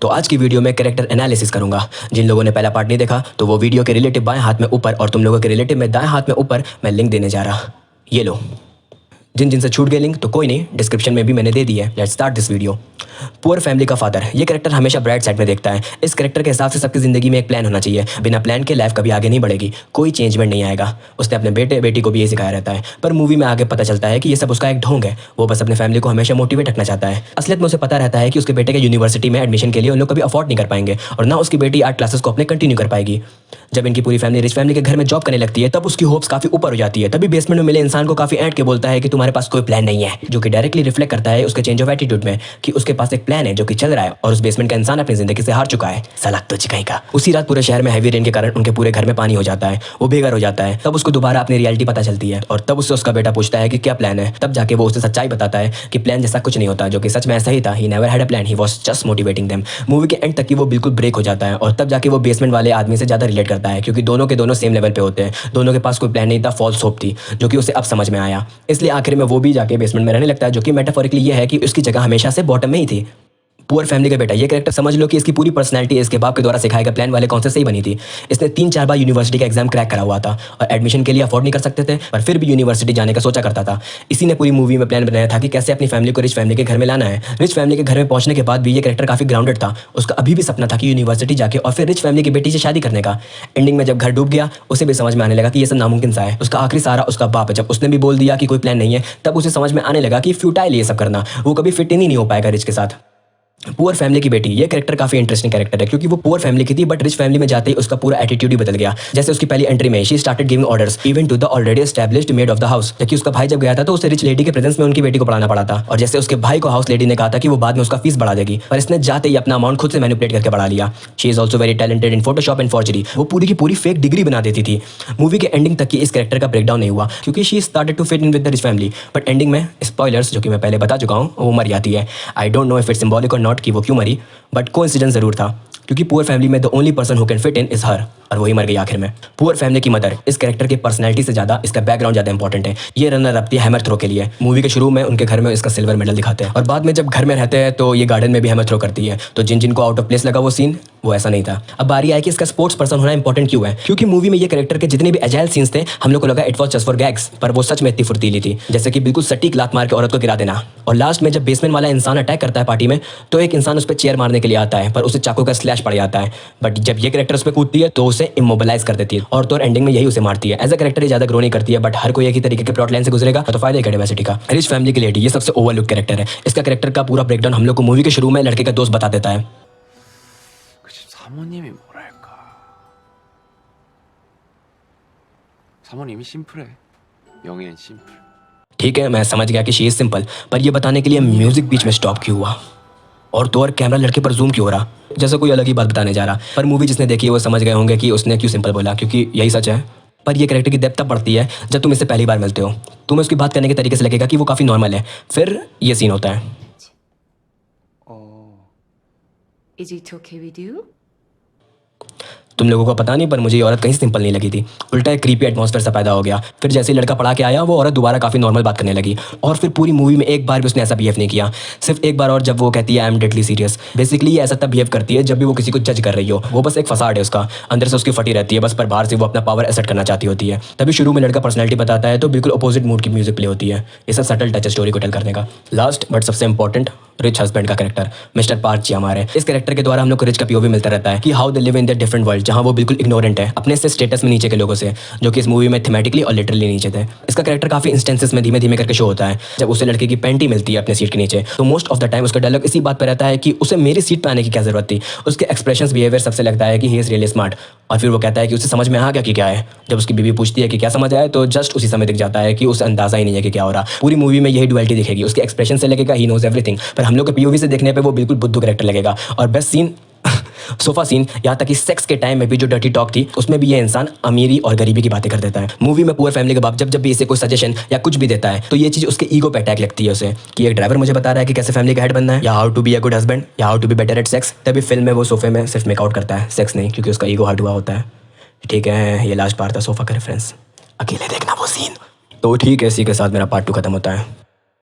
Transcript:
तो आज की वीडियो में कैरेक्टर एनालिसिस करूंगा। जिन लोगों ने पहला पार्ट नहीं देखा तो वो वीडियो के रिलेटिव बाएं हाथ में ऊपर और तुम लोगों के रिलेटिव में दाएं हाथ में ऊपर मैं लिंक देने जा रहा। ये लो। जिन जिन से छूट गए लिंक तो कोई नहीं, डिस्क्रिप्शन में भी मैंने दे दी है। Let's start this video. Poor family का फादर, ये कैरेक्टर हमेशा ब्राइट साइड में देखता है। इस कैरेक्टर के हिसाब से सबकी जिंदगी में एक प्लान होना चाहिए, बिना प्लान के लाइफ कभी आगे नहीं बढ़ेगी, कोई चेंजमेंट नहीं आएगा। उसने अपने बेटे बेटी को भी ये सिखाया रहता है, पर मूवी में आगे पता चलता है कि ये सब उसका एक ढोंग है। वो बस अपने फैमिली को हमेशा मोटिवेट रखना चाहता है। असलियत में उसे पता रहता है कि उसके बेटे के यूनिवर्सिटी में एडमिशन के लिए उन लोग कभी अफोर्ड नहीं कर पाएंगे और ना उसकी बेटी आर्ट क्लासेस को अपने कंटिन्यू कर पाएगी। जब इनकी पूरी फैमिली रिच फैमिली के घर में जॉब करने लगती है तब उसकी होप्स काफी ऊपर हो जाती है। तभी बेसमेंट में मिले इंसान को काफी ऐंठ के बोलता है कि तुम्हारे पास कोई प्लान नहीं है, जो कि डायरेक्टली रिफ्लेक्ट करता है उसके चेंज ऑफ एटीट्यूड में कि उसके पास एक प्लान है जो कि चल रहा है और उस बेसमेंट का इंसान अपनी जिंदगी से हार चुका है। साला तो चिकाई का। उसी रात पूरे शहर में हैवी रेन के कारण उनके पूरे घर में पानी हो जाता है। वो बेघर हो जाता है। तब उसको दोबारा अपनी रियलिटी पता चलती है और तब उससे उसका बेटा पूछता है कि क्या प्लान है। तब जाके वो उसे सच्चाई बताता है कि प्लान जैसा कुछ नहीं होता, जो कि सच में ऐसा ही था। He never had a plan, he was just motivating them. Movie के एंड तक की वो बिल्कुल ब्रेक हो जाता है और तब जाके वो बेसमेंट वाले आदमी से ज्यादा रिलेट करता है, क्योंकि दोनों के दोनों सेम लेवल पे होते हैं। दोनों के पास कोई प्लान नहीं था, फॉल्स होप थी, जो कि उसे अब समझ में आया। इसलिए आखिर में वो भी जाके बेसमेंट में रहने लगता है, जो कि मेटाफोरिकली ये है कि उसकी जगह हमेशा से बॉटम में ही थी। पुअर फैमिली का बेटा, ये कैरेक्टर समझ लो कि इसकी पूरी पर्सनैलिटी इसके बाप के द्वारा सिखाए गए प्लान वाले कॉन्सेप्ट से ही बनी थी। इसने 3-4 बार यूनिवर्सिटी का एग्जाम क्रैक करा हुआ था और एडमिशन के लिए अफोर्ड नहीं कर सकते थे, पर फिर भी यूनिवर्सिटी जाने का सोचा करता था। इसी ने पूरी मूवी में प्लान बनाया था कि कैसे अपनी फैमिली को रिच फैमिली के घर में लाना है। रिच फैमिली के घर में पहुंचने के बाद भी ये कैरेक्टर काफी ग्राउंडेड था। उसका अभी भी सपना था कि यूनिवर्सिटी जाके और फिर रिच फैमिली की बेटी से शादी करने का। एंडिंग में जब घर डूब गया उसे भी समझ में आने लगा कि ये सब नामुमकिन सा है। उसका आखिरी सहारा उसका बाप है। जब उसने भी बोल दिया कि कोई प्लान नहीं है तब उसे समझ में आने लगा कि फ्यूटाइल ये सब करना, वो कभी फिट इन ही नहीं हो पाएगा रिच के साथ। पुअर फैमिली की बेटी, ये कैरेक्टर काफी इंटरेस्टिंग कैरेक्टर है, क्योंकि वो पुअर फैमिली की थी बट रिच फैमिली में जाते ही उसका पूरा एटीट्यूड ही बदल गया। जैसे उसकी पहली एंट्री में she started giving orders even to the already established maid of the house. जबकि उसका भाई जब गया था तो उसे रिच लेडी के प्रेजेंस में उनकी बेटी को पढ़ाना पड़ा था, और जैसे उसके भाई को हाउस लेडी ने कहा था कि वो बाद में उसका फीस बढ़ा देगी, पर इसने जाते ही अपना अमाउंट खुद से मैनिपुलेट करके बढ़ा लिया। She is also very talented in Photoshop and forgery. वो पूरी की पूरी फेक डिग्री बना देती थी। मूवी के एंडिंग तक की इस कैरेक्टर का ब्रेकडाउन नहीं हुआ, क्योंकि she started to fit in with the rich family, but ending में स्पॉयलर्स जो कि मैं पहले बता चुका हूँ, वो मर जाती है। I don't know if it's symbolic or not कि वो क्यों मरी, बट कोइंसिडेंस जरूर था, क्योंकि पुअर फैमिली में the only person who can fit in is her, और वही मर गई आखिर में। पुअर फैमिली की मदर, इस कैरेक्टर की पर्सनैलिटी से ज्यादा इसका बैकग्राउंड ज्यादा इंपॉर्टेंट है। ये रनर अप थी हैमर थ्रो के लिए। मूवी के शुरू में उनके घर में इसका सिल्वर मेडल दिखाते हैं और बाद में जब घर में रहते हैं तो ये गार्डन में भी हैमर थ्रो करती है। तो जिन जिनको आउट ऑफ प्लेस लगा वो सीन, वो ऐसा नहीं था। अब बारी आई कि इसका स्पोर्ट्स पर्सन होना इंपॉर्टेंट क्यों है, क्योंकि मूवी में ये कैरेक्टर के जितने भी एजाइल सीन्स थे हम लोग को लगा it was just for gags, पर वो सच में इतनी फुर्तीली थी। जैसे कि बिल्कुल सटीक लात मार के औरत को गिरा देना, और लास्ट में जब बेसमेंट वाला इंसान अटैक करता है पार्टी में तो एक इंसान उस पर चेयर मारने के लिए आता है, पर उसे चाकू का स्लैश पड़ जाता है, बट जब ये कैरेक्टर उस पर कूदती है तो उसे इमोबिलाइज कर देती है और तो एंडिंग में यही उसे मारती है। एज अ कैरेक्टर ये ज्यादा ग्रो नहीं करती है, बट हर कोई एक ही तरीके के प्लॉट लाइन से गुजरेगा तो फायदा क्या डाइवर्सिटी का। रिच फैमिली की लेडी, ये सबसे ओवरलुक कैरेक्टर है। इसका कैरेक्टर का पूरा ब्रेकडाउन हम लोग को मूवी के शुरू में लड़के का दोस्त बता देता है। 사모님이 뭐랄까, 사모님이 심플해. 영애는 심플. ठीक है, मैं समझ गया कि शी इज सिंपल, पर ये बताने के लिए म्यूजिक बीच में स्टॉप क्यों हुआ और तो और कैमरा लड़के पर जूम क्यों हो रहा, जैसे कोई अलग ही बात बताने जा रहा। पर मूवी जिसने देखी है वो समझ गए होंगे कि उसने क्यों सिंपल बोला, क्योंकि यही सच है। पर ये कैरेक्टर की डेप्थ तब बढ़ती है जब तुम इससे पहली बार मिलते हो। तुम्हें उसकी बात करने के तरीके से लगेगा कि वो काफ़ी नॉर्मल है, फिर ये सीन होता है। Is it okay with you? तुम लोगों को पता नहीं, पर मुझे ये औरत कहीं सिंपल नहीं लगी थी। उल्टा एक क्रीपी एटमॉस्फेयर सा पैदा हो गया। फिर जैसे ही लड़का पढ़ा के आया वो औरत दोबारा काफ़ी नॉर्मल बात करने लगी, और फिर पूरी मूवी में एक बार भी उसने ऐसा बिहेव नहीं किया। सिर्फ एक बार और जब वो कहती है I am deadly serious. Basically ये ऐसा तब बिहेव करती है जब भी वो किसी को जज कर रही हो। वो बस एक फसाड है उसका, अंदर से उसकी फटी रहती है बस, पर बाहर से वो अपना पावर एसेट करना चाहती होती है। तभी शुरू में लड़का पर्सनैलिटी बताता है तो बिल्कुल अपोजिट मूड की म्यूजिक प्ले होती है। ये सब सटल टच है स्टोरी को टेल करने का। लास्ट बट सबसे इंपॉर्टेंट, रिच हस्बैंड का कैरेक्टर मिस्टर पार्क जी हमारे। इस कैरेक्टर के द्वारा हम लोग को रिच का पीओवी मिलता रहता है कि how they live in the different world, जहां वो बिल्कुल इग्नोरेंट है अपने से स्टेटस में नीचे के लोगों से, जो कि इस मूवी में थीमेटिकली और लिटरली नीचे थे। इसका कैरेक्टर काफी इंस्टेंसेस में धीमे धीमे करके शो होता है। जब उसे लड़के की पैंटी मिलती है अपने सीट के नीचे तो मोस्ट ऑफ द टाइम उसका डायलॉग इसी बात पर रहता है कि उसे मेरी सीट पर आने की क्या जरूरत थी। उसके एक्सप्रेशंस बिहेवियर सबसे लगता है कि ही इज रियली स्मार्ट, और फिर वो कहता है कि उसे समझ में आ गया कि क्या है। जब उसकी बीवी पूछती है कि क्या समझ आया तो जस्ट उसी समय दिख जाता है कि उसे अंदाजा ही नहीं है कि क्या हो रहा। पूरी मूवी में यही डुअलिटी दिखेगी। उसके एक्सप्रेशन से लगेगा ही नोज एवरीथिंग, पर हम लोग के पीओवी से देखने पे वो बिल्कुल बुद्धू कैरेक्टर लगेगा। और बेस्ट सीन सोफा सीन, यहाँ तक कि सेक्स के टाइम में भी जो डर्टी टॉक थी उसमें भी ये इंसान अमीरी और गरीबी की बातें कर देता है। मूवी में पुअर फैमिली के बाप जब भी इसे कोई सजेशन या कुछ भी देता है तो ये चीज़ उसके ईगो पे अटैक लगती है उसे, कि एक ड्राइवर मुझे बता रहा है कि कैसे फैमिली का हेड बनना है, या how to be a good husband, या how to be better at sex. तभी फिल्म में वो सोफे में सिर्फ मेकआउट करता है, सेक्स नहीं, क्योंकि उसका ईगो हर्ट हुआ होता है। ठीक है, ये लास्ट पार्ट था सोफा का रेफरेंस, अकेले देखना वो सीन। तो ठीक है, इसी के साथ मेरा पार्ट 2 खत्म होता है।